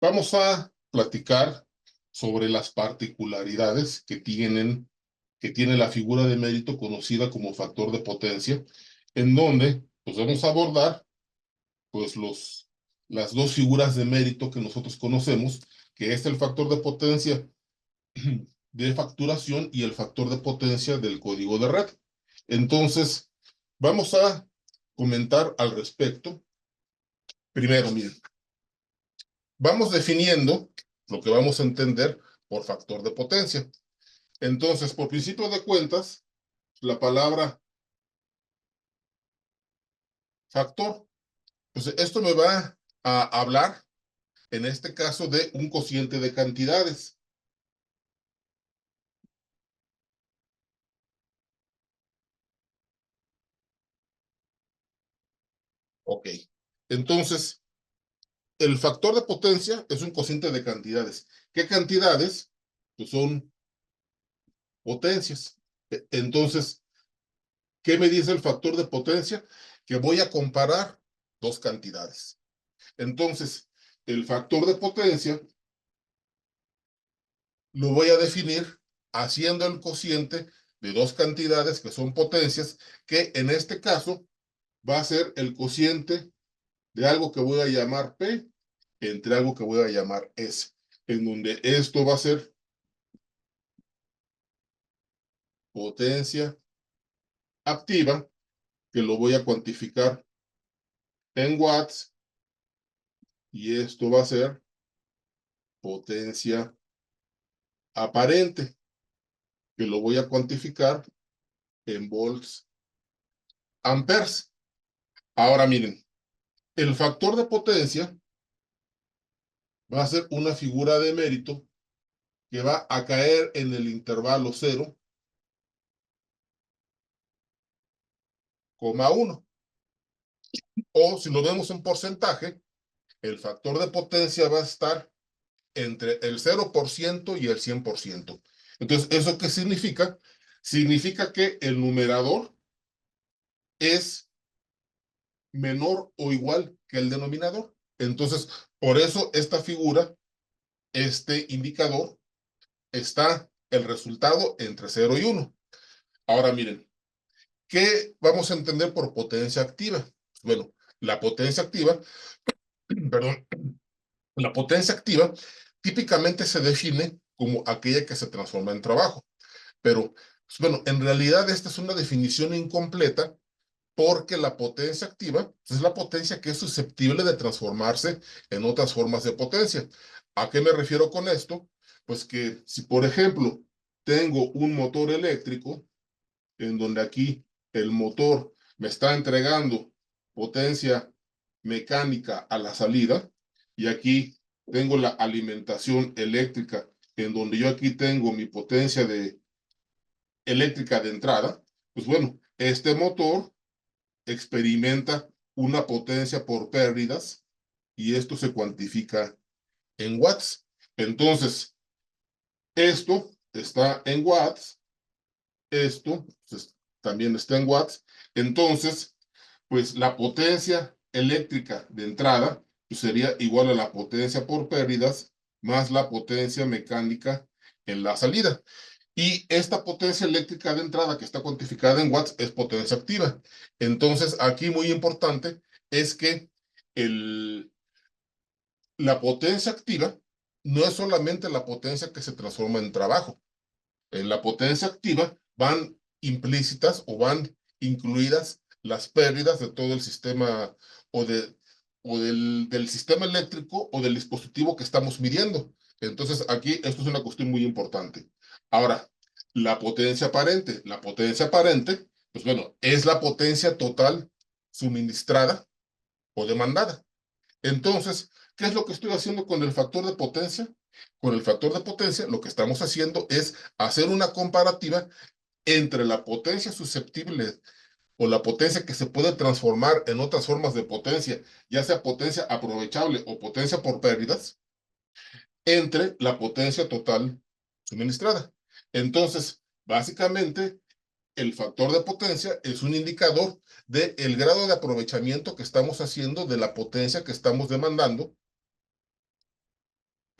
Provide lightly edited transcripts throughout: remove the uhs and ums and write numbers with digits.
Vamos a platicar sobre las particularidades que tiene la figura de mérito conocida como factor de potencia, en donde pues vamos a abordar pues las dos figuras de mérito que nosotros conocemos, que es el factor de potencia de facturación y el factor de potencia del código de red. Entonces, vamos a comentar al respecto. Primero, miren, vamos definiendo lo que vamos a entender por factor de potencia. Entonces, por principio de cuentas, la palabra factor, pues esto me va a hablar, en este caso, de un cociente de cantidades. Ok. Entonces, el factor de potencia es un cociente de cantidades. ¿Qué cantidades? Pues son potencias. Entonces, ¿qué me dice el factor de potencia? Que voy a comparar dos cantidades. Entonces, el factor de potencia lo voy a definir haciendo el cociente de dos cantidades que son potencias, que en este caso va a ser el cociente de algo que voy a llamar P entre algo que voy a llamar S, en donde esto va a ser potencia activa, que lo voy a cuantificar en watts, y esto va a ser potencia aparente, que lo voy a cuantificar en volts amperes. Ahora miren, el factor de potencia va a ser una figura de mérito que va a caer en el intervalo 0,1. O si lo vemos en porcentaje, el factor de potencia va a estar entre el 0% y el 100%. Entonces, ¿eso qué significa? Significa que el numerador es menor o igual que el denominador. Entonces, por eso esta figura, este indicador, está el resultado entre 0 y 1. Ahora miren, ¿qué vamos a entender por potencia activa? Bueno, la potencia activa, perdón, la potencia activa típicamente se define como aquella que se transforma en trabajo. Pero, bueno, en realidad esta es una definición incompleta porque la potencia activa es la potencia que es susceptible de transformarse en otras formas de potencia. ¿A qué me refiero con esto? Pues que si, por ejemplo, tengo un motor eléctrico en donde aquí el motor me está entregando potencia mecánica a la salida y aquí tengo la alimentación eléctrica en donde yo aquí tengo mi potencia eléctrica de entrada, pues bueno, este motor experimenta una potencia por pérdidas y esto se cuantifica en watts. Entonces, esto está en watts, esto pues, también está en watts. Entonces, pues la potencia eléctrica de entrada pues, sería igual a la potencia por pérdidas más la potencia mecánica en la salida. Y esta potencia eléctrica de entrada que está cuantificada en watts es potencia activa. Entonces, aquí muy importante es que el, la potencia activa no es solamente la potencia que se transforma en trabajo. En la potencia activa van implícitas o van incluidas las pérdidas de todo el sistema o, del sistema eléctrico o del dispositivo que estamos midiendo. Entonces, aquí esto es una cuestión muy importante. Ahora, la potencia aparente, pues bueno, es la potencia total suministrada o demandada. Entonces, ¿qué es lo que estoy haciendo con el factor de potencia? Con el factor de potencia, lo que estamos haciendo es hacer una comparativa entre la potencia susceptible o la potencia que se puede transformar en otras formas de potencia, ya sea potencia aprovechable o potencia por pérdidas, entre la potencia total suministrada. Entonces, básicamente, el factor de potencia es un indicador del grado de aprovechamiento que estamos haciendo de la potencia que estamos demandando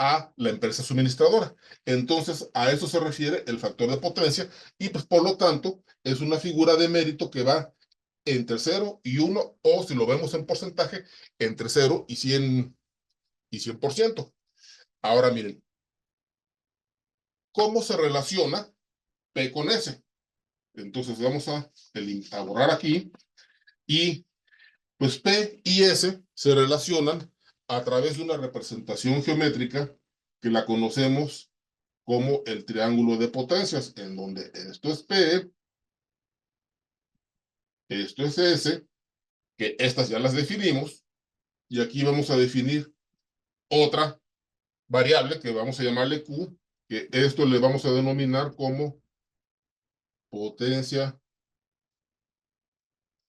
a la empresa suministradora. Entonces, a eso se refiere el factor de potencia y pues por lo tanto es una figura de mérito que va entre 0 y 1, o si lo vemos en porcentaje, entre 0 y 100%. Ahora miren, ¿cómo se relaciona P con S? Entonces vamos a borrar aquí y pues P y S se relacionan a través de una representación geométrica que la conocemos como el triángulo de potencias, en donde esto es P, esto es S, que estas ya las definimos, y aquí vamos a definir otra variable que vamos a llamarle Q, que esto le vamos a denominar como potencia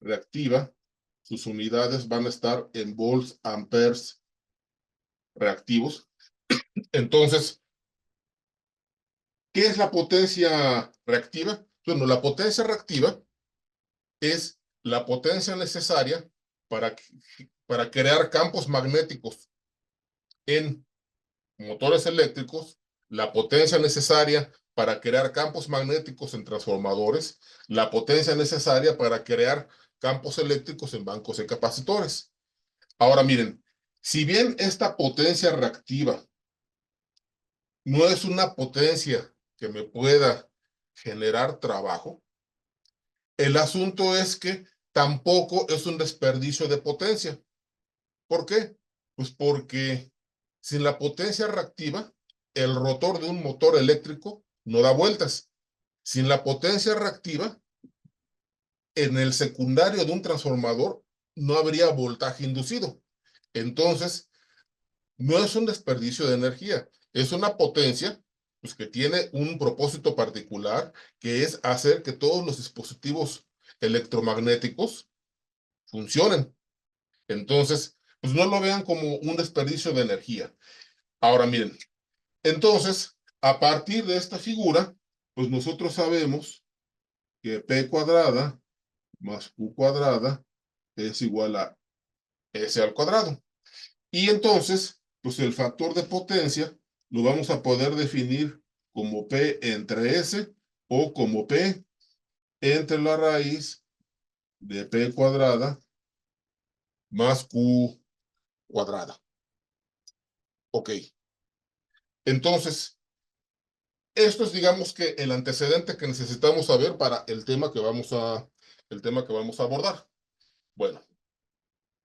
reactiva. Sus unidades van a estar en volts, amperes reactivos. Entonces, ¿qué es la potencia reactiva? Bueno, la potencia reactiva es la potencia necesaria para, para crear campos magnéticos en motores eléctricos, la potencia necesaria para crear campos magnéticos en transformadores, la potencia necesaria para crear campos eléctricos en bancos de capacitores. Ahora miren, si bien esta potencia reactiva no es una potencia que me pueda generar trabajo, el asunto es que tampoco es un desperdicio de potencia. ¿Por qué? Pues porque sin la potencia reactiva, el rotor de un motor eléctrico no da vueltas. Sin la potencia reactiva, en el secundario de un transformador no habría voltaje inducido. Entonces, no es un desperdicio de energía, es una potencia pues, que tiene un propósito particular, que es hacer que todos los dispositivos electromagnéticos funcionen. Entonces, pues no lo vean como un desperdicio de energía. Ahora miren, entonces, a partir de esta figura, pues nosotros sabemos que P cuadrada más Q cuadrada es igual a S al cuadrado. Y entonces, pues el factor de potencia lo vamos a poder definir como P entre S o como P entre la raíz de P cuadrada más Q cuadrada. Ok. Entonces, esto es, digamos que el antecedente que necesitamos saber para el tema que vamos a abordar. Bueno,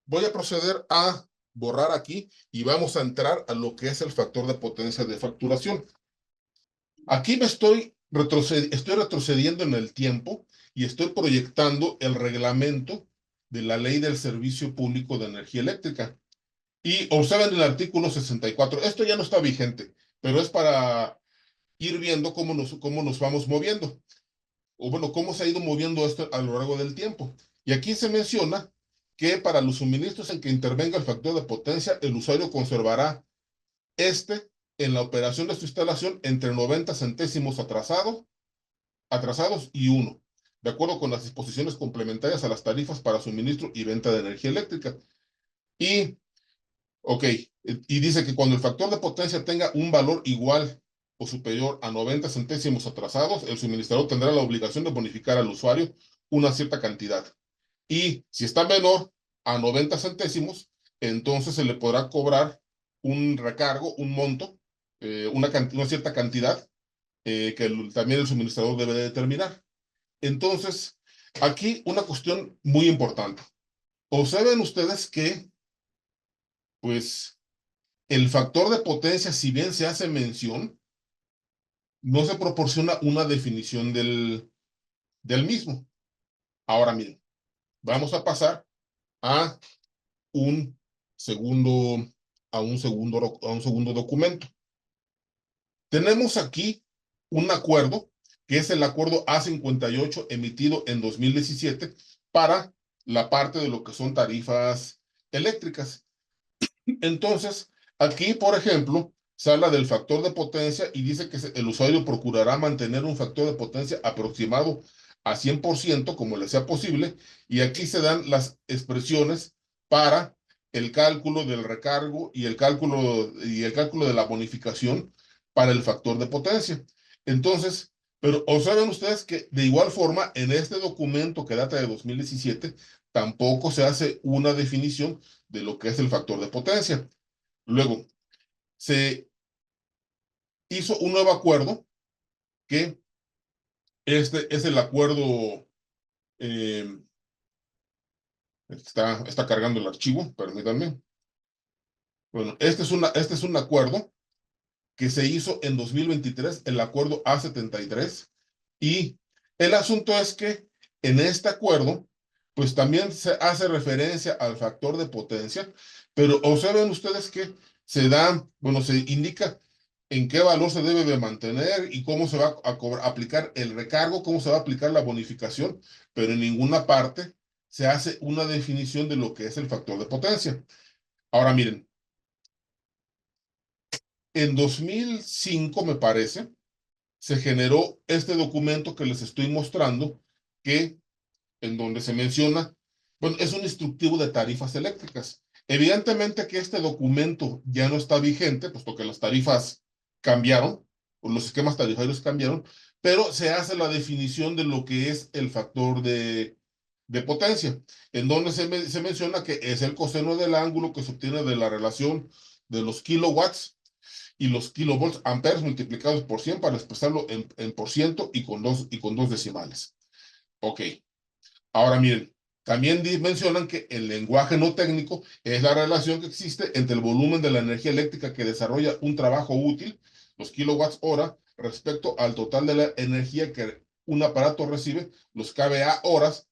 voy a proceder a borrar aquí y vamos a entrar a lo que es el factor de potencia de facturación. Aquí estoy retrocediendo en el tiempo y estoy proyectando el reglamento de la Ley del Servicio Público de Energía Eléctrica. Y observen el artículo 64. Esto ya no está vigente, pero es para ir viendo cómo nos vamos moviendo, o bueno, cómo se ha ido moviendo esto a lo largo del tiempo. Y aquí se menciona que para los suministros en que intervenga el factor de potencia, el usuario conservará este en la operación de su instalación entre 90 centésimos atrasados y 1, de acuerdo con las disposiciones complementarias a las tarifas para suministro y venta de energía eléctrica. Y Ok, y dice que cuando el factor de potencia tenga un valor igual o superior a 90 centésimos atrasados, el suministrador tendrá la obligación de bonificar al usuario una cierta cantidad. Y si está menor a 90 centésimos, entonces se le podrá cobrar un recargo, un monto, una cierta cantidad que también el suministrador debe de determinar. Entonces, aquí una cuestión muy importante. Observen ustedes que, pues, el factor de potencia, si bien se hace mención, no se proporciona una definición del mismo. Ahora miren, vamos a pasar a un segundo, a un segundo documento. Tenemos aquí un acuerdo, que es el acuerdo A58 emitido en 2017 para la parte de lo que son tarifas eléctricas. Entonces, aquí, por ejemplo, se habla del factor de potencia y dice que el usuario procurará mantener un factor de potencia aproximado a 100% como le sea posible, y aquí se dan las expresiones para el cálculo del recargo y el cálculo de la bonificación para el factor de potencia. Entonces, pero observen ustedes que de igual forma en este documento que data de 2017 tampoco se hace una definición de lo que es el factor de potencia. Luego, se hizo un nuevo acuerdo que este es el acuerdo, eh, está cargando el archivo, permítanme. Bueno, este es un acuerdo que se hizo en 2023, el acuerdo A73, y el asunto es que en este acuerdo, pues también se hace referencia al factor de potencia, pero observen ustedes que se indica en qué valor se debe de mantener y cómo se va aplicar el recargo, cómo se va a aplicar la bonificación, pero en ninguna parte se hace una definición de lo que es el factor de potencia. Ahora miren, en 2005 me parece, se generó este documento que les estoy mostrando, que en donde se menciona, bueno, es un instructivo de tarifas eléctricas. Evidentemente que este documento ya no está vigente, puesto que las tarifas cambiaron, o los esquemas tarifarios cambiaron, pero se hace la definición de lo que es el factor de potencia, en donde se menciona que es el coseno del ángulo que se obtiene de la relación de los kilowatts y los kilovolts amperes multiplicados por 100 para expresarlo en por ciento y con dos decimales. Ok, ahora miren, también mencionan que el lenguaje no técnico es la relación que existe entre el volumen de la energía eléctrica que desarrolla un trabajo útil, los kilowatts hora, respecto al total de la energía que un aparato recibe, los kVA horas,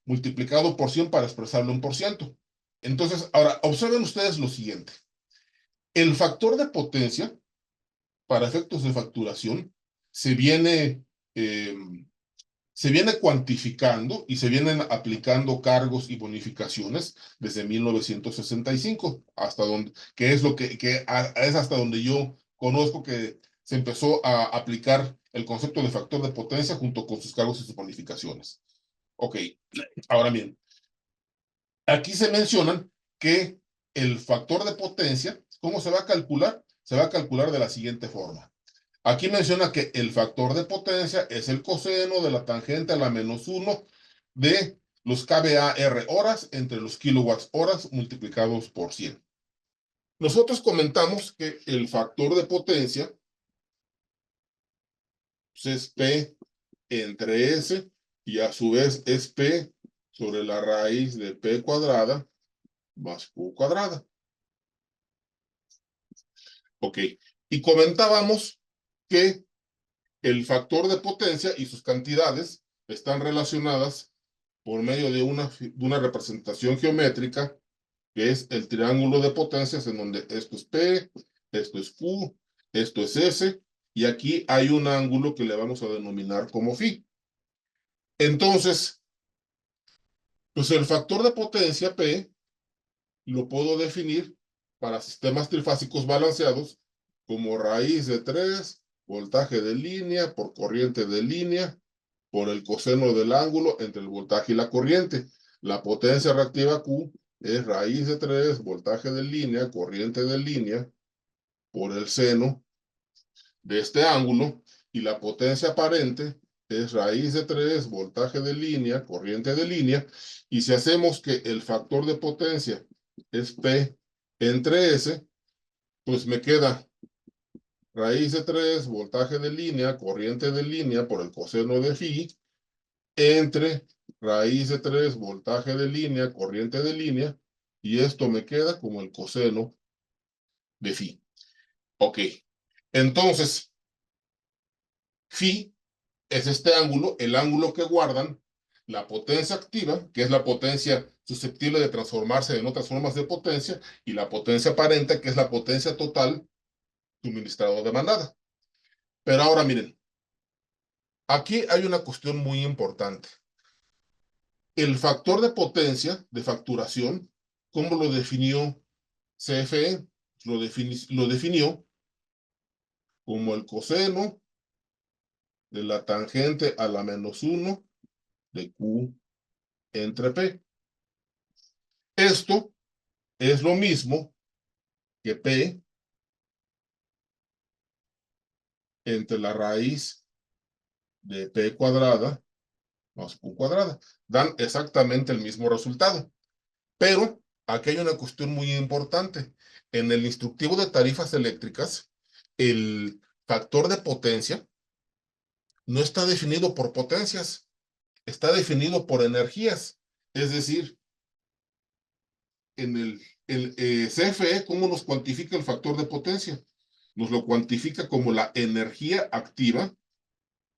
multiplicado por 100 para expresarlo en por ciento. Entonces, ahora, observen ustedes lo siguiente. El factor de potencia para efectos de facturación se viene, eh, se viene cuantificando y se vienen aplicando cargos y bonificaciones desde 1965, hasta donde, que es lo es hasta donde yo conozco que se empezó a aplicar el concepto de factor de potencia junto con sus cargos y sus bonificaciones. Ok, ahora bien, aquí se mencionan que el factor de potencia, ¿cómo se va a calcular? Se va a calcular de la siguiente forma. Aquí menciona que el factor de potencia es el coseno de la tangente a la -1 de los kVAR horas entre los kilowatts horas multiplicados por 100. Nosotros comentamos que el factor de potencia, pues, es P entre S y a su vez es P sobre la raíz de P cuadrada más Q cuadrada. Ok. Y comentábamos que el factor de potencia y sus cantidades están relacionadas por medio de una representación geométrica que es el triángulo de potencias, en donde esto es P, esto es Q, esto es S, y aquí hay un ángulo que le vamos a denominar como phi. Entonces, pues el factor de potencia P lo puedo definir para sistemas trifásicos balanceados como raíz de 3, voltaje de línea por corriente de línea, por el coseno del ángulo entre el voltaje y la corriente. La potencia reactiva Q es raíz de 3, voltaje de línea, corriente de línea, por el seno de este ángulo, y la potencia aparente es raíz de 3, voltaje de línea, corriente de línea, y si hacemos que el factor de potencia es P entre S, pues me queda raíz de 3, voltaje de línea, corriente de línea por el coseno de phi, entre raíz de 3, voltaje de línea, corriente de línea, y esto me queda como el coseno de phi. Ok, entonces, phi es este ángulo, el ángulo que guardan la potencia activa, que es la potencia susceptible de transformarse en otras formas de potencia, y la potencia aparente, que es la potencia total suministrada o demandada. Pero ahora miren, aquí hay una cuestión muy importante. El factor de potencia de facturación, ¿cómo lo definió CFE? Lo definió como el coseno de la tangente a la -1 de Q entre P. Esto es lo mismo que P entre la raíz de P cuadrada más Q cuadrada. Dan exactamente el mismo resultado. Pero aquí hay una cuestión muy importante. En el instructivo de tarifas eléctricas, el factor de potencia no está definido por potencias, está definido por energías. Es decir, en el CFE, ¿cómo nos cuantifica el factor de potencia? Nos lo cuantifica como la energía activa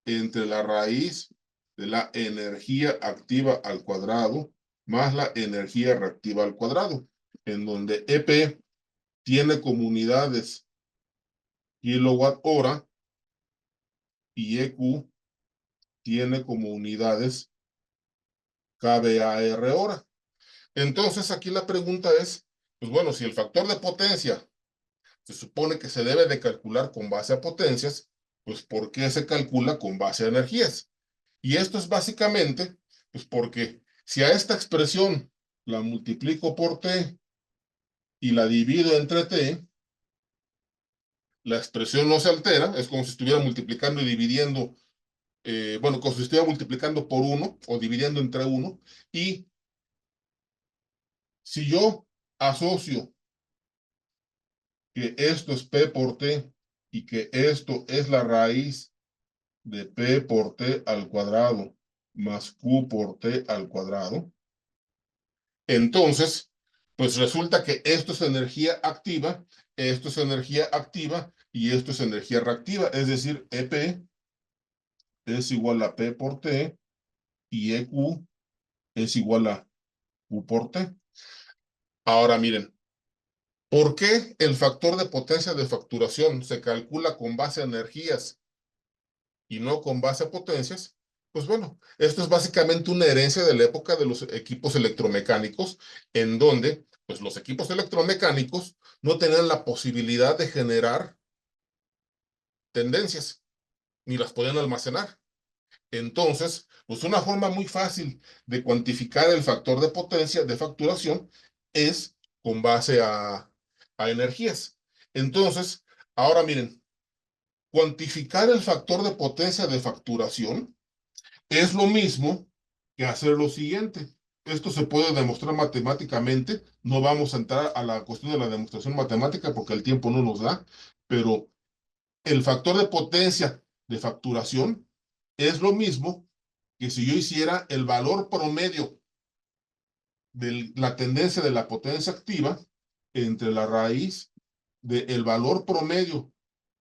entre la raíz de la energía activa al cuadrado más la energía reactiva al cuadrado, en donde EP tiene como unidades kilowatt hora y EQ tiene como unidades kVAR hora. Entonces aquí la pregunta es, pues bueno, si el factor de potencia se supone que se debe de calcular con base a potencias, pues ¿por qué se calcula con base a energías? Y esto es básicamente, pues porque si a esta expresión la multiplico por T y la divido entre T, la expresión no se altera, es como si estuviera multiplicando y dividiendo, bueno, como si estuviera multiplicando por 1 o dividiendo entre 1, y si yo asocio que esto es P por T y que esto es la raíz de P por T al cuadrado más Q por T al cuadrado, entonces, pues resulta que esto es energía activa, esto es energía activa y esto es energía reactiva. Es decir, EP es igual a P por T y EQ es igual a Q por T. Ahora miren, ¿por qué el factor de potencia de facturación se calcula con base a energías y no con base a potencias? Pues bueno, esto es básicamente una herencia de la época de los equipos electromecánicos, en donde pues los equipos electromecánicos no tenían la posibilidad de generar tendencias, ni las podían almacenar. Entonces, pues una forma muy fácil de cuantificar el factor de potencia de facturación es con base a energías. Entonces, ahora miren, cuantificar el factor de potencia de facturación es lo mismo que hacer lo siguiente. Esto se puede demostrar matemáticamente. No vamos a entrar a la cuestión de la demostración matemática porque el tiempo no nos da, pero el factor de potencia de facturación es lo mismo que si yo hiciera el valor promedio de la tendencia de la potencia activa entre la raíz del valor promedio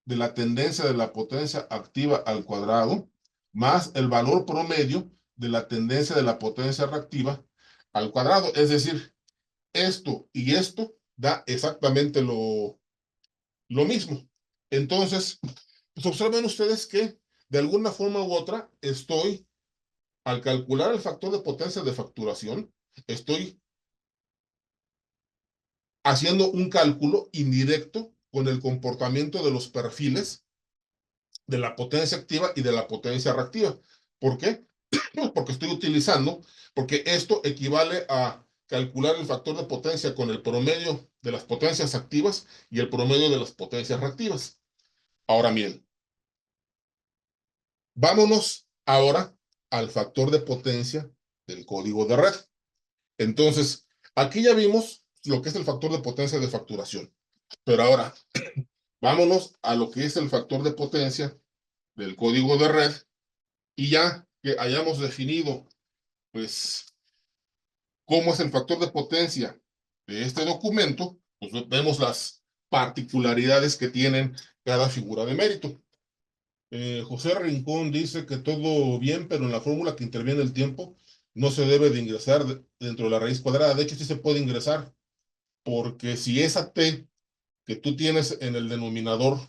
de la tendencia de la potencia activa al cuadrado, más el valor promedio de la tendencia de la potencia reactiva al cuadrado. Es decir, esto y esto da exactamente lo mismo. Entonces, pues observen ustedes que de alguna forma u otra estoy, al calcular el factor de potencia de facturación, estoy haciendo un cálculo indirecto con el comportamiento de los perfiles de la potencia activa y de la potencia reactiva. ¿Por qué? Porque estoy utilizando, porque esto equivale a calcular el factor de potencia con el promedio de las potencias activas y el promedio de las potencias reactivas. Ahora bien, vámonos ahora al factor de potencia del código de red. Entonces, aquí ya vimos lo que es el factor de potencia de facturación, pero ahora vámonos a lo que es el factor de potencia del código de red. Y ya que hayamos definido, pues, cómo es el factor de potencia de este documento, pues vemos las particularidades que tienen cada figura de mérito. José Rincón dice que todo bien, pero en la fórmula que interviene el tiempo no se debe de ingresar dentro de la raíz cuadrada. De hecho, sí se puede ingresar, porque si esa t que tú tienes en el denominador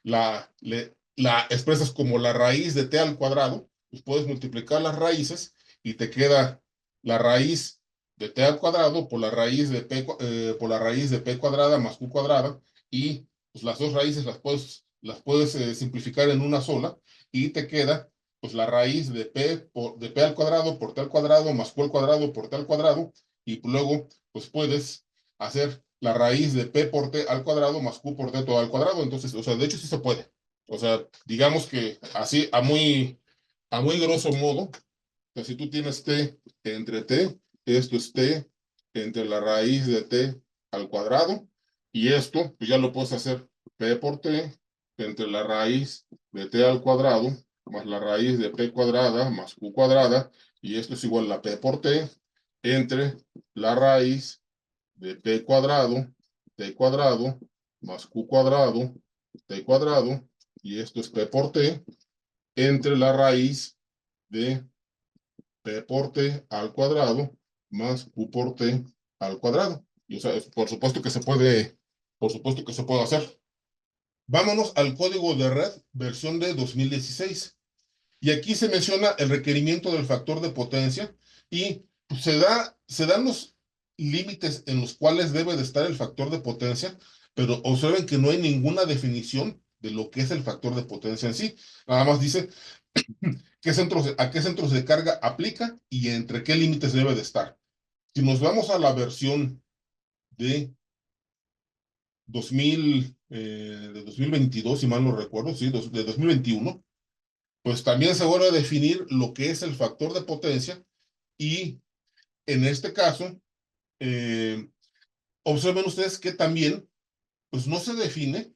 la expresas como la raíz de t al cuadrado, pues puedes multiplicar las raíces y te queda la raíz de t al cuadrado por la raíz de por la raíz de p cuadrada más q cuadrada, y pues las dos raíces las puedes simplificar en una sola y te queda pues la raíz de p al cuadrado por t al cuadrado más q al cuadrado por t al cuadrado, y luego pues puedes hacer la raíz de P por T al cuadrado más Q por T todo al cuadrado. Entonces, o sea, de hecho sí se puede. O sea, digamos que así a muy grosso modo, que si tú tienes T entre T, esto es T entre la raíz de T al cuadrado, y esto, pues ya lo puedes hacer P por T entre la raíz de T al cuadrado más la raíz de P cuadrada más Q cuadrada, y esto es igual a P por T entre la raíz de T cuadrado más Q cuadrado, T cuadrado, y esto es P por T entre la raíz de P por T al cuadrado más Q por T al cuadrado. Y o sea, por supuesto que se puede, por supuesto que se puede hacer. Vámonos al código de red versión de 2016. Y aquí se menciona el requerimiento del factor de potencia y pues, se dan los límites en los cuales debe de estar el factor de potencia, pero observen que no hay ninguna definición de lo que es el factor de potencia en sí. Nada más dice a qué centros de carga aplica y entre qué límites debe de estar. Si nos vamos a la versión de 2022, si mal no recuerdo, sí, de 2021, pues también se vuelve a definir lo que es el factor de potencia y en este caso, eh, observen ustedes que también, pues no se define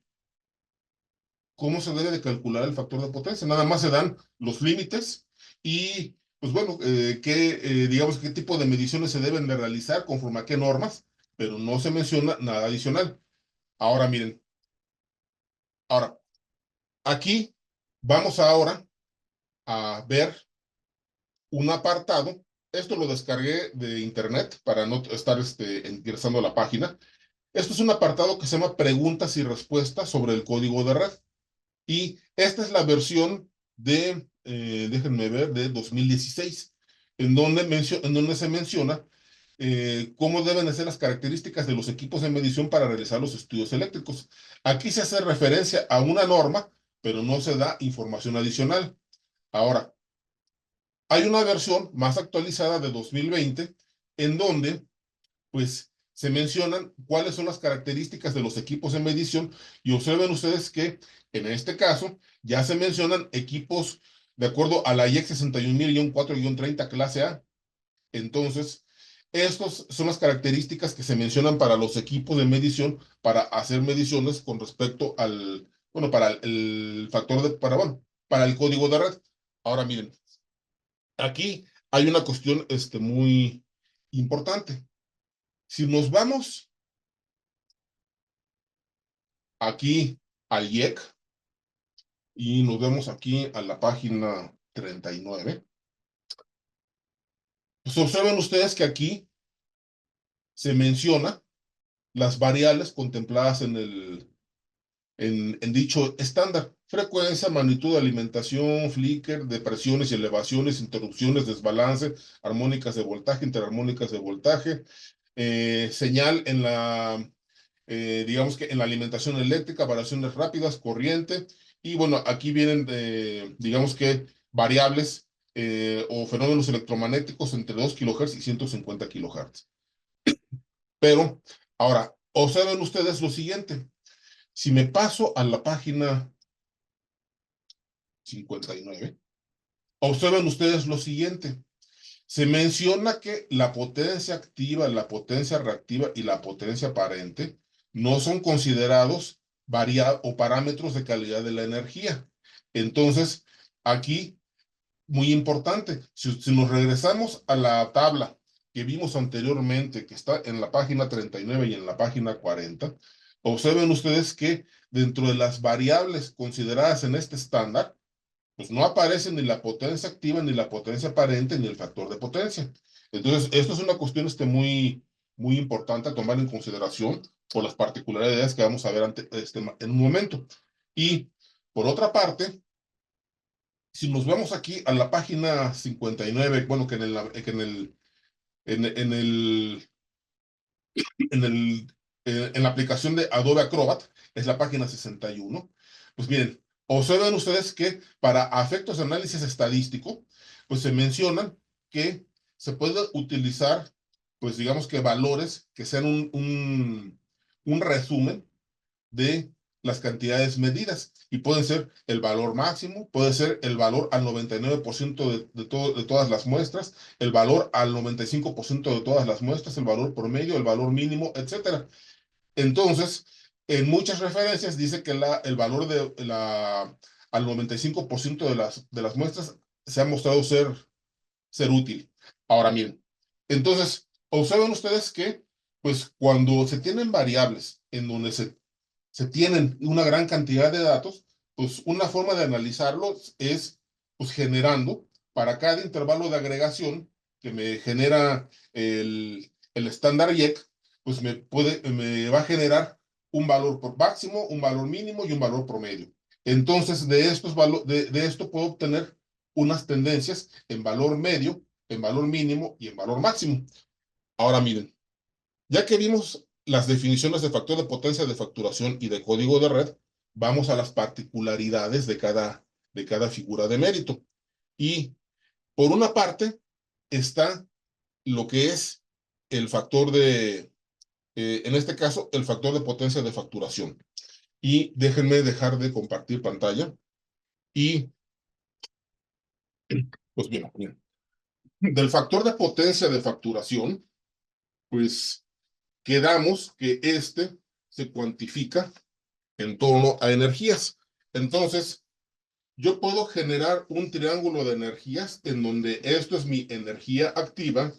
cómo se debe de calcular el factor de potencia, nada más se dan los límites y, pues bueno, digamos, qué tipo de mediciones se deben de realizar conforme a qué normas, pero no se menciona nada adicional. Ahora miren, ahora, aquí vamos ahora a ver un apartado. Esto lo descargué de internet para no estar ingresando a la página. Esto es un apartado que se llama preguntas y respuestas sobre el código de red. Y esta es la versión déjenme ver, de 2016, en donde se menciona cómo deben de ser las características de los equipos de medición para realizar los estudios eléctricos. Aquí se hace referencia a una norma, pero no se da información adicional. Ahora, hay una versión más actualizada de 2020 en donde pues se mencionan cuáles son las características de los equipos de medición y observen ustedes que en este caso ya se mencionan equipos de acuerdo a la IEC 61000-4-30 clase A. Entonces, estas son las características que se mencionan para los equipos de medición para hacer mediciones con respecto al, bueno, para el factor de, bueno, para el código de red. Ahora miren, aquí hay una cuestión muy importante. Si nos vamos aquí al IEC y nos vemos aquí a la página 39, pues observen ustedes que aquí se menciona las variables contempladas en dicho estándar. Frecuencia, magnitud, alimentación, flicker, depresiones y elevaciones, interrupciones, desbalance, armónicas de voltaje, interarmónicas de voltaje, señal en digamos que en la alimentación eléctrica, variaciones rápidas, corriente, y bueno, aquí vienen, digamos que variables o fenómenos electromagnéticos entre 2 kHz y 150 kHz. Pero, ahora, observen ustedes lo siguiente. Si me paso a la página 59, observen ustedes lo siguiente. Se menciona que la potencia activa, la potencia reactiva y la potencia aparente no son considerados o parámetros de calidad de la energía. Entonces, aquí, muy importante, si nos regresamos a la tabla que vimos anteriormente, que está en la página 39 y en la página 40, observen ustedes que dentro de las variables consideradas en este estándar, pues no aparece ni la potencia activa, ni la potencia aparente, ni el factor de potencia. Entonces, esto es una cuestión muy importante a tomar en consideración por las particularidades que vamos a ver en un momento. Y por otra parte, si nos vamos aquí a la página 59, bueno, que en el, en la aplicación de Adobe Acrobat, es la página 61. Pues miren, observen ustedes que para efectos de análisis estadístico, pues se mencionan que se puede utilizar pues digamos que valores que sean un resumen de las cantidades medidas. Y pueden ser el valor máximo, puede ser el valor al 99% de todas las muestras, el valor al 95% de todas las muestras, el valor promedio, el valor mínimo, etcétera. Entonces, en muchas referencias dice que el valor al 95% de las muestras se ha mostrado ser útil. Ahora miren, entonces, observen ustedes que, pues, cuando se tienen variables en donde se tienen una gran cantidad de datos, pues una forma de analizarlos es, pues, generando para cada intervalo de agregación que me genera el estándar YEC, pues me va a generar un valor por máximo, un valor mínimo y un valor promedio. Entonces, de esto puedo obtener unas tendencias en valor medio, en valor mínimo y en valor máximo. Ahora miren, ya que vimos las definiciones de factor de potencia de facturación y de código de red, vamos a las particularidades de cada figura de mérito. Y por una parte está lo que es el factor en este caso, el factor de potencia de facturación. Y déjenme dejar de compartir pantalla. Y, pues bien, miren, del factor de potencia de facturación, pues quedamos que este se cuantifica en torno a energías. Entonces, yo puedo generar un triángulo de energías en donde esto es mi energía activa,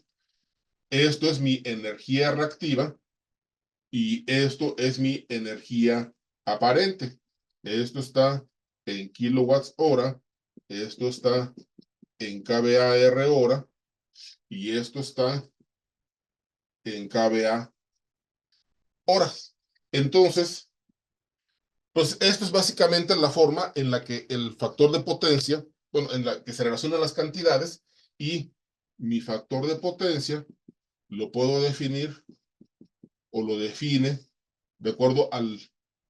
esto es mi energía reactiva y esto es mi energía aparente. Esto está en kilowatts hora, esto está en kVAR hora y esto está en kVA horas. Entonces, pues esto es básicamente la forma en la que el factor de potencia, bueno, en la que se relacionan las cantidades y mi factor de potencia lo puedo definir o lo define de acuerdo al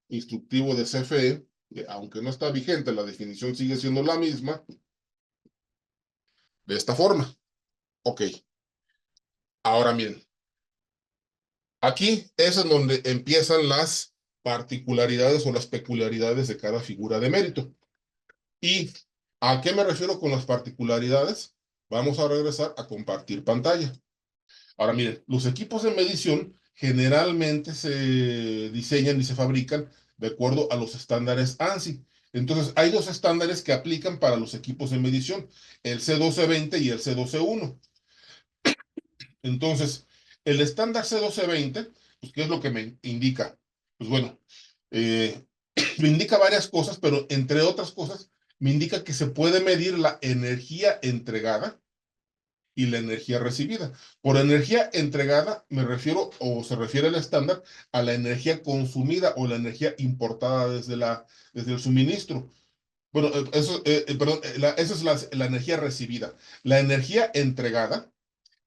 instructivo de CFE, que aunque no está vigente, la definición sigue siendo la misma, de esta forma. Ok, ahora miren, aquí es en donde empiezan las particularidades o las peculiaridades de cada figura de mérito. ¿Y a qué me refiero con las particularidades? Vamos a regresar a compartir pantalla. Ahora miren, los equipos de medición generalmente se diseñan y se fabrican de acuerdo a los estándares ANSI. Entonces, hay dos estándares que aplican para los equipos de medición, el C1220 y el C12.1. Entonces, el estándar C1220, pues, ¿qué es lo que me indica? Pues bueno, eh, me indica varias cosas, pero entre otras cosas, me indica que se puede medir la energía entregada y la energía recibida. Por energía entregada me refiero, o se refiere el estándar, a la energía consumida o la energía importada desde el suministro. Bueno, perdón, esa es la energía recibida. La energía entregada,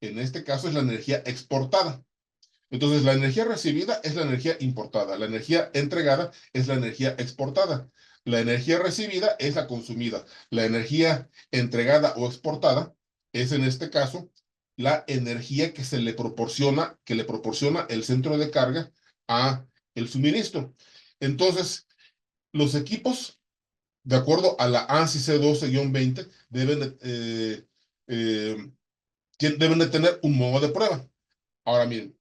en este caso, es la energía exportada. Entonces, la energía recibida es la energía importada, la energía entregada es la energía exportada, la energía recibida es la consumida, la energía entregada o exportada es en este caso la energía que le proporciona el centro de carga a el suministro. Entonces, los equipos, de acuerdo a la ANSI C12-20, eh, deben de tener un modo de prueba. Ahora miren,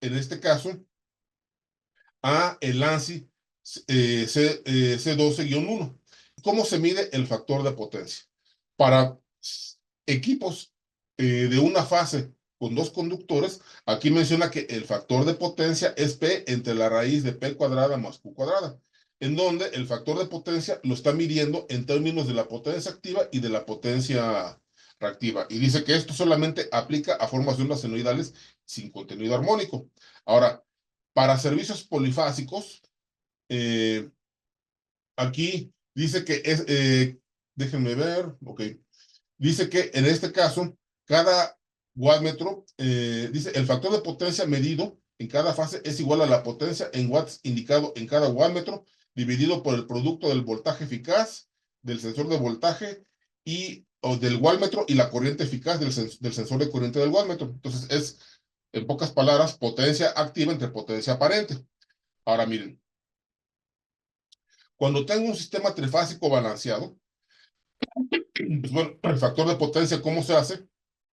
en este caso, a el ANSI C12-1. ¿Cómo se mide el factor de potencia? Para equipos de una fase con dos conductores, aquí menciona que el factor de potencia es P entre la raíz de P cuadrada más Q cuadrada, en donde el factor de potencia lo está midiendo en términos de la potencia activa y de la potencia reactiva. Y dice que esto solamente aplica a formas de ondas senoidales sin contenido armónico. Ahora, para servicios polifásicos, eh, aquí dice que déjenme ver, ok, dice que en este caso, cada wattmetro, dice, el factor de potencia medido en cada fase es igual a la potencia en watts indicado en cada wattmetro, dividido por el producto del voltaje eficaz, del sensor de voltaje y o del wálmetro y la corriente eficaz del sensor de corriente del wálmetro. Entonces es, en pocas palabras, potencia activa entre potencia aparente. Ahora miren, cuando tengo un sistema trifásico balanceado, pues bueno, el factor de potencia, ¿cómo se hace?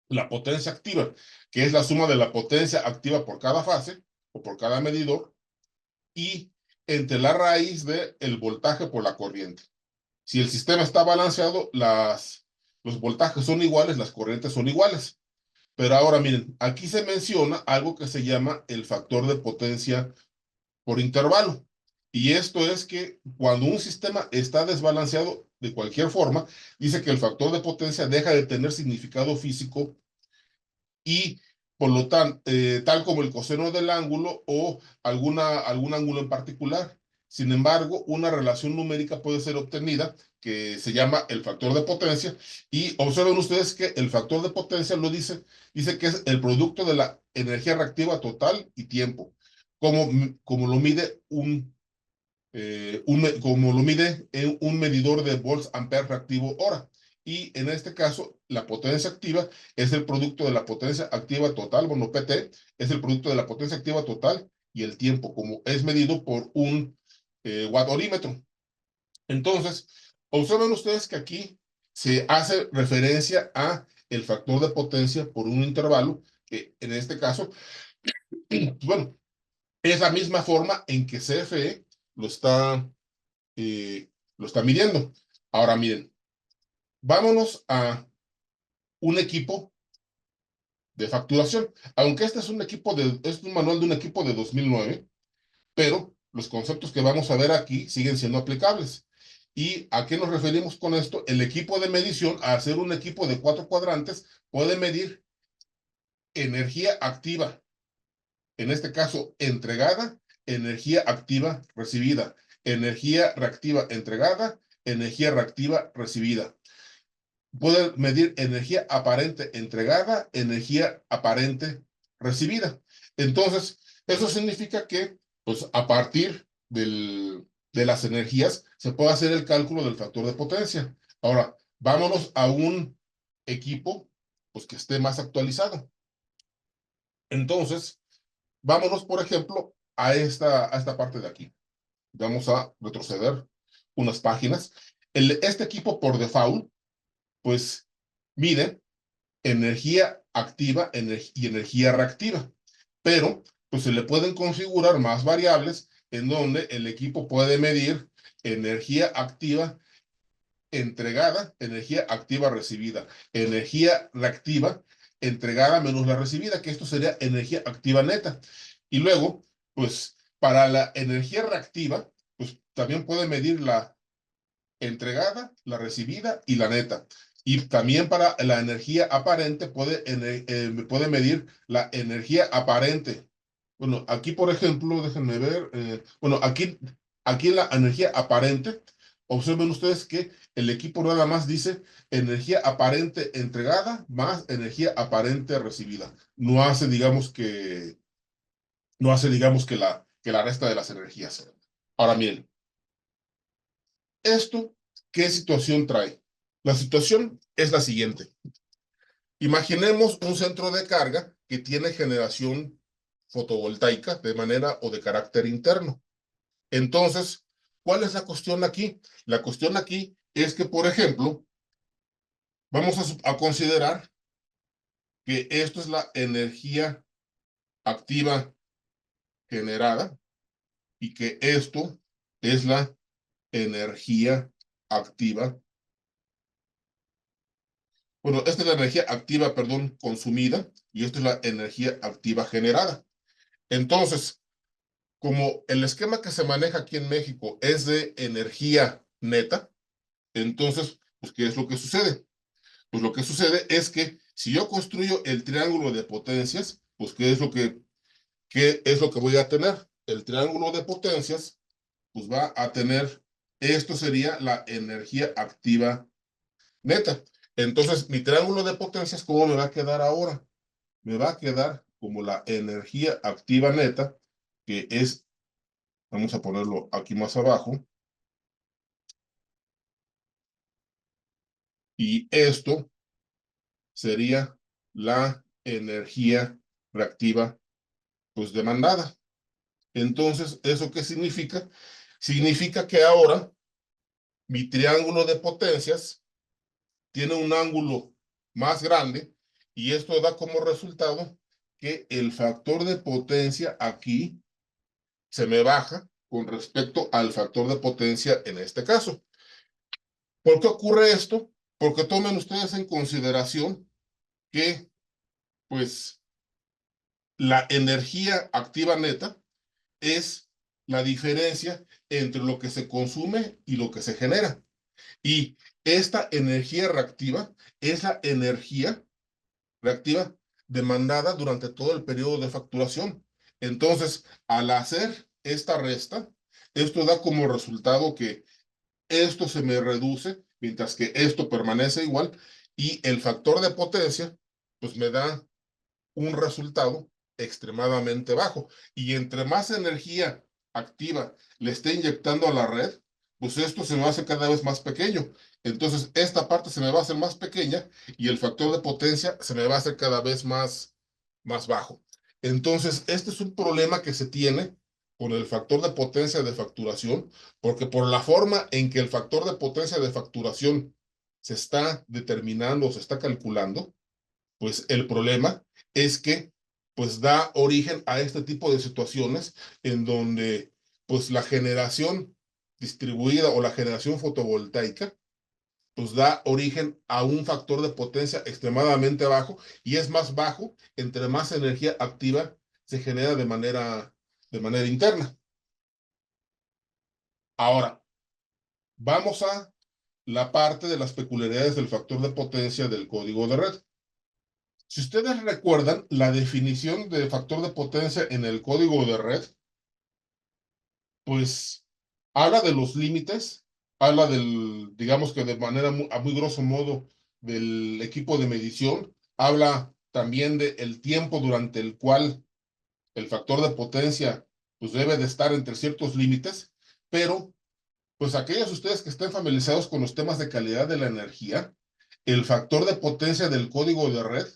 La potencia activa, que es la suma de la potencia activa por cada fase o por cada medidor y entre la raíz del voltaje por la corriente. Si el sistema está balanceado, los voltajes son iguales, las corrientes son iguales. Pero ahora miren, aquí se menciona algo que se llama el factor de potencia por intervalo. Y esto es que cuando un sistema está desbalanceado de cualquier forma, dice que el factor de potencia deja de tener significado físico y por lo tanto, tal como el coseno del ángulo o algún ángulo en particular. Sin embargo, una relación numérica puede ser obtenida que se llama el factor de potencia y observen ustedes que el factor de potencia dice que es el producto de la energía reactiva total y tiempo, como lo mide como lo mide en un medidor de volts ampere reactivo hora. Y en este caso, la potencia activa es el producto de la potencia activa total, bueno, PT, es el producto de la potencia activa total y el tiempo, como es medido por un watt-horímetro. Entonces, observen ustedes que aquí se hace referencia a el factor de potencia por un intervalo, que en este caso, bueno, es la misma forma en que CFE lo está lo está midiendo. Ahora miren, vámonos a un equipo de facturación. Aunque este es es un manual de un equipo de 2009, pero los conceptos que vamos a ver aquí siguen siendo aplicables. ¿Y a qué nos referimos con esto? El equipo de medición, al ser un equipo de 4 cuadrantes, puede medir energía activa, en este caso entregada, energía activa recibida, energía reactiva entregada, energía reactiva recibida. Puede medir energía aparente entregada, energía aparente recibida. Entonces, eso significa que, pues, a partir de las energías, se puede hacer el cálculo del factor de potencia. Ahora, vámonos a un equipo, pues, que esté más actualizado. Entonces, vámonos, por ejemplo, a esta parte de aquí. Vamos a retroceder unas páginas. Este equipo, por default, pues, mide energía activa y energía reactiva. Pero, pues se le pueden configurar más variables en donde el equipo puede medir energía activa entregada, energía activa recibida, energía reactiva entregada menos la recibida, que esto sería energía activa neta. Y luego, pues para la energía reactiva, pues también puede medir la entregada, la recibida y la neta. Y también para la energía aparente puede medir la energía aparente. Bueno, aquí por ejemplo, déjenme ver, bueno, aquí la energía aparente, observen ustedes que el equipo nada más dice energía aparente entregada más energía aparente recibida. No hace, digamos que la resta de las energías. Ahora miren, esto, ¿qué situación trae? La situación es la siguiente. Imaginemos un centro de carga que tiene generación fotovoltaica de manera o de carácter interno. Entonces, ¿cuál es la cuestión aquí? La cuestión aquí es que, por ejemplo, vamos a considerar que esto es la energía activa generada y que esto es la energía activa. Bueno, esta es la energía activa, perdón, consumida y esta es la energía activa generada. Entonces, como el esquema que se maneja aquí en México es de energía neta, entonces, pues, ¿qué es lo que sucede? Pues lo que sucede es que si yo construyo el triángulo de potencias, pues qué es lo que voy a tener? El triángulo de potencias, pues va a tener, esto sería la energía activa neta. Entonces, mi triángulo de potencias, ¿cómo me va a quedar ahora? Me va a quedar como la energía activa neta, que es, vamos a ponerlo aquí más abajo, Y esto sería la energía reactiva, pues demandada. Entonces, ¿eso qué significa? Significa que ahora mi triángulo de potencias tiene un ángulo más grande y esto da como resultado que el factor de potencia aquí se me baja con respecto al factor de potencia en este caso. ¿Por qué ocurre esto? Porque tomen ustedes en consideración que, pues, la energía activa neta es la diferencia entre lo que se consume y lo que se genera. Y esta energía reactiva es la energía reactiva demandada durante todo el periodo de facturación. Entonces, al hacer esta resta, esto da como resultado que esto se me reduce, mientras que esto permanece igual, y el factor de potencia, pues me da un resultado extremadamente bajo. Y entre más energía activa le esté inyectando a la red, pues esto se me va a hacer cada vez más pequeño. Entonces, esta parte se me va a hacer más pequeña y el factor de potencia se me va a hacer cada vez más bajo. Entonces, este es un problema que se tiene con el factor de potencia de facturación, porque por la forma en que el factor de potencia de facturación se está determinando o se está calculando, pues el problema es que pues da origen a este tipo de situaciones en donde pues la generación distribuida o la generación fotovoltaica pues da origen a un factor de potencia extremadamente bajo y es más bajo entre más energía activa se genera de manera interna. Ahora, vamos a la parte de las peculiaridades del factor de potencia del código de red. Si ustedes recuerdan, la definición de factor de potencia en el código de red, pues habla de los límites, habla digamos que de manera a muy grosso modo, del equipo de medición, habla también del tiempo durante el cual el factor de potencia pues debe de estar entre ciertos límites, pero pues aquellos de ustedes que estén familiarizados con los temas de calidad de la energía, el factor de potencia del código de red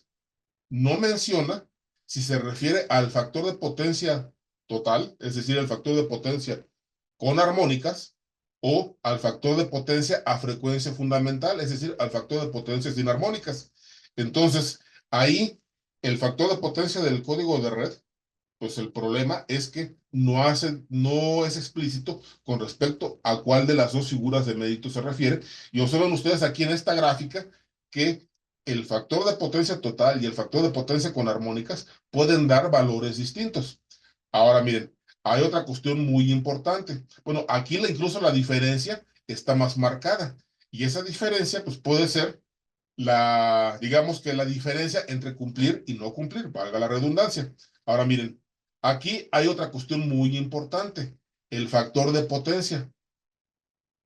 no menciona si se refiere al factor de potencia total, es decir, el factor de potencia con armónicas, o al factor de potencia a frecuencia fundamental, es decir, al factor de potencia sin armónicas. Entonces, ahí el factor de potencia del código de red, pues el problema es que no es explícito con respecto a cuál de las dos figuras de mérito se refiere. Y observen ustedes aquí en esta gráfica que el factor de potencia total y el factor de potencia con armónicas pueden dar valores distintos. Ahora miren, hay otra cuestión muy importante. Bueno, aquí incluso la diferencia está más marcada. Y esa diferencia pues puede ser digamos que la diferencia entre cumplir y no cumplir, valga la redundancia. Ahora miren, aquí hay otra cuestión muy importante, el factor de potencia.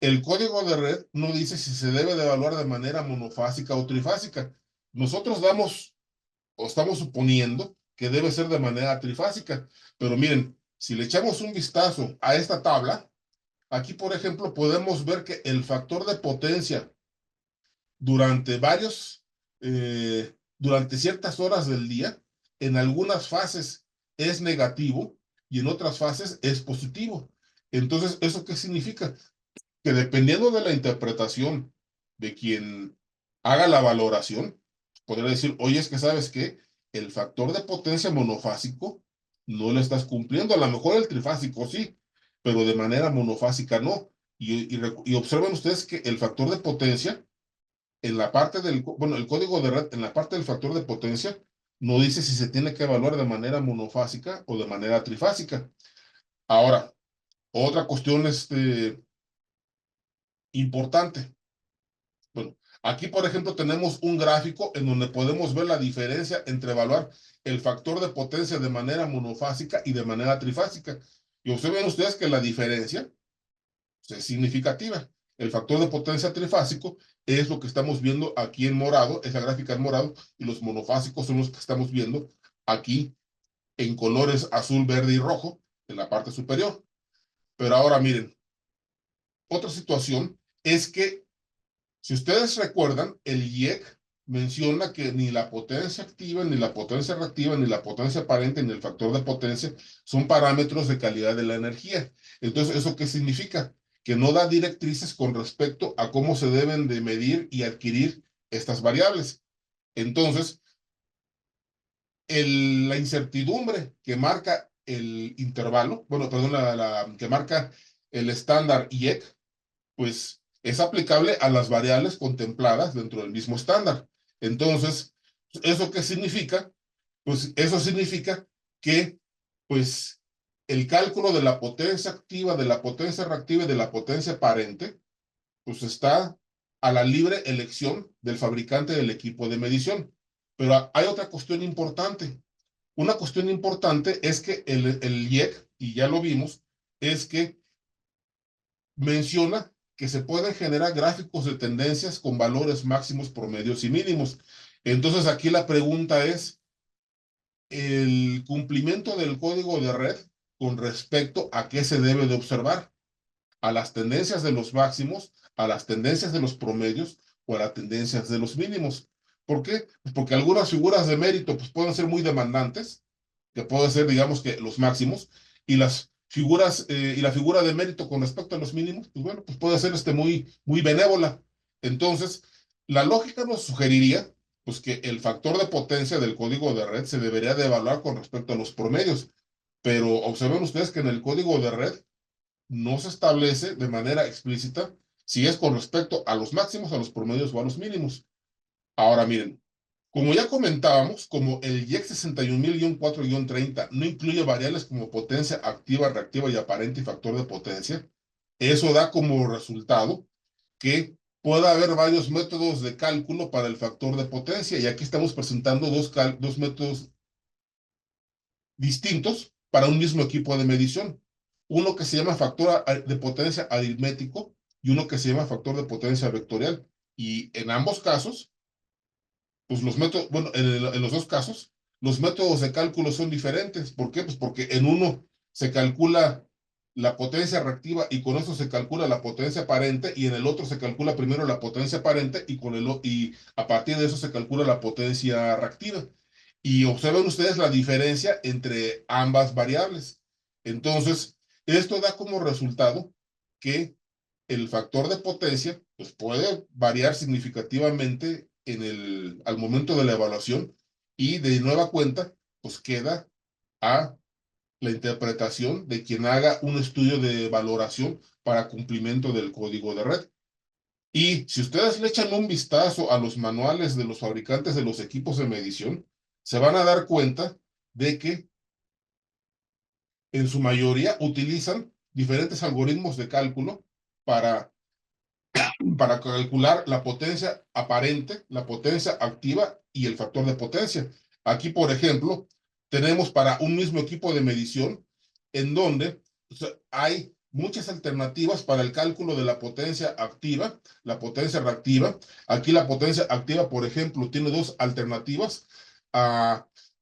El código de red no dice si se debe de evaluar de manera monofásica o trifásica. Nosotros damos o estamos suponiendo que debe ser de manera trifásica, pero miren, si le echamos un vistazo a esta tabla, aquí por ejemplo podemos ver que el factor de potencia durante durante ciertas horas del día, en algunas fases es negativo y en otras fases es positivo. Entonces, ¿eso qué significa? Que dependiendo de la interpretación de quien haga la valoración, podría decir, oye, es que sabes que el factor de potencia monofásico no lo estás cumpliendo. A lo mejor el trifásico sí, pero de manera monofásica no. Y observen ustedes que el factor de potencia en la parte bueno, el código de red, en la parte del factor de potencia, no dice si se tiene que evaluar de manera monofásica o de manera trifásica. Ahora, otra cuestión importante. Bueno, aquí, por ejemplo, tenemos un gráfico en donde podemos ver la diferencia entre evaluar el factor de potencia de manera monofásica y de manera trifásica. Y observen ustedes que la diferencia es significativa. El factor de potencia trifásico es lo que estamos viendo aquí en morado, es la gráfica en morado, y los monofásicos son los que estamos viendo aquí en colores azul, verde y rojo en la parte superior. Pero ahora miren, otra situación es que Si ustedes recuerdan, el IEC menciona que ni la potencia activa, ni la potencia reactiva, ni la potencia aparente, ni el factor de potencia son parámetros de calidad de la energía. Entonces, ¿eso qué significa? Que no da directrices con respecto a cómo se deben de medir y adquirir estas variables. Entonces, la incertidumbre que marca el intervalo, bueno, perdón, que marca el estándar IEC, pues es aplicable a las variables contempladas dentro del mismo estándar. Entonces, ¿eso qué significa? Pues eso significa que, pues, el cálculo de la potencia activa, de la potencia reactiva y de la potencia aparente, pues está a la libre elección del fabricante del equipo de medición. Pero hay otra cuestión importante. Una cuestión importante es que el IEC, y ya lo vimos, es que menciona que se pueden generar gráficos de tendencias con valores máximos, promedios y mínimos. Entonces aquí la pregunta es, ¿el cumplimiento del código de red con respecto a qué se debe de observar? ¿A las tendencias de los máximos, a las tendencias de los promedios o a las tendencias de los mínimos? ¿Por qué? Pues porque algunas figuras de mérito pues, pueden ser muy demandantes, que puede ser, digamos que los máximos, y las figuras, y la figura de mérito con respecto a los mínimos, pues bueno, pues puede ser muy benévola. Entonces, la lógica nos sugeriría, pues que el factor de potencia del código de red se debería de evaluar con respecto a los promedios, pero observen ustedes que en el código de red no se establece de manera explícita si es con respecto a los máximos, a los promedios o a los mínimos. Ahora miren, como ya comentábamos, como el IEC 61000-4-30 no incluye variables como potencia activa, reactiva y aparente y factor de potencia, eso da como resultado que pueda haber varios métodos de cálculo para el factor de potencia. Y aquí estamos presentando dos métodos distintos para un mismo equipo de medición. Uno que se llama factor de potencia aritmético y uno que se llama factor de potencia vectorial. Y en ambos casos, pues los métodos, bueno, en los dos casos, los métodos de cálculo son diferentes. ¿Por qué? Pues porque en uno se calcula la potencia reactiva y con eso se calcula la potencia aparente y en el otro se calcula primero la potencia aparente y a partir de eso se calcula la potencia reactiva. Y observen ustedes la diferencia entre ambas variables. Entonces, esto da como resultado que el factor de potencia pues puede variar significativamente al momento de la evaluación y de nueva cuenta pues queda a la interpretación de quien haga un estudio de valoración para cumplimiento del código de red. Y si ustedes le echan un vistazo a los manuales de los fabricantes de los equipos de medición, se van a dar cuenta de que en su mayoría utilizan diferentes algoritmos de cálculo para calcular la potencia aparente, la potencia activa y el factor de potencia. Aquí, por ejemplo, tenemos para un mismo equipo de medición en donde hay muchas alternativas para el cálculo de la potencia activa, la potencia reactiva. Aquí la potencia activa, por ejemplo, tiene dos alternativas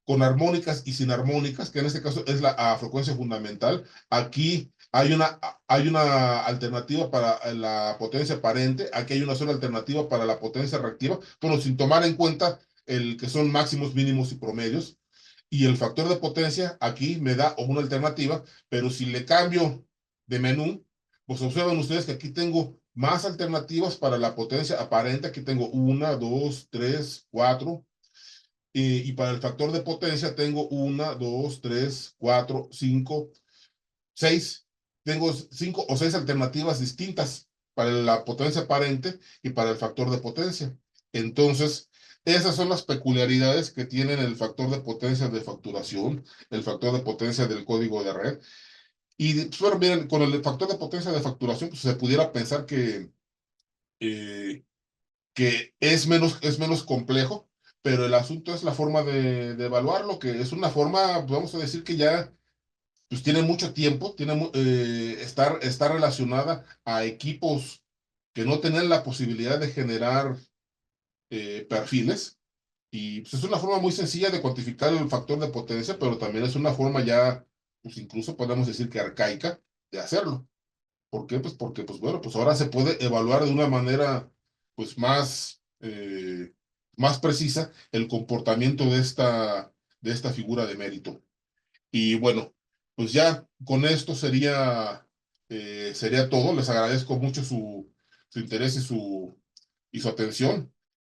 con armónicas y sin armónicas, que en este caso es la frecuencia fundamental. Aquí hay una alternativa para la potencia aparente, aquí hay una sola alternativa para la potencia reactiva, pero sin tomar en cuenta el que son máximos, mínimos y promedios. Y el factor de potencia aquí me da una alternativa, pero si le cambio de menú, pues observan ustedes que aquí tengo más alternativas para la potencia aparente. Aquí tengo una, dos, tres, cuatro. Y para el factor de potencia tengo una, dos, tres, cuatro, cinco, seis. Tengo cinco o seis alternativas distintas para la potencia aparente y para el factor de potencia. Entonces, esas son las peculiaridades que tienen el factor de potencia de facturación, el factor de potencia del código de red. Y pues, bueno, miren, con el factor de potencia de facturación, pues se pudiera pensar eh, que es menos complejo, pero el asunto es la forma de evaluarlo, que es una forma, vamos a decir que ya pues tiene mucho tiempo, está relacionada a equipos que no tenían la posibilidad de generar perfiles. Y pues, es una forma muy sencilla de cuantificar el factor de potencia, pero también es una forma ya, pues incluso podemos decir que arcaica de hacerlo. ¿Por qué? Pues porque, pues bueno, pues ahora se puede evaluar de una manera, pues más precisa el comportamiento de esta figura de mérito. Y bueno, pues ya con esto sería todo. Les agradezco mucho su interés y su atención.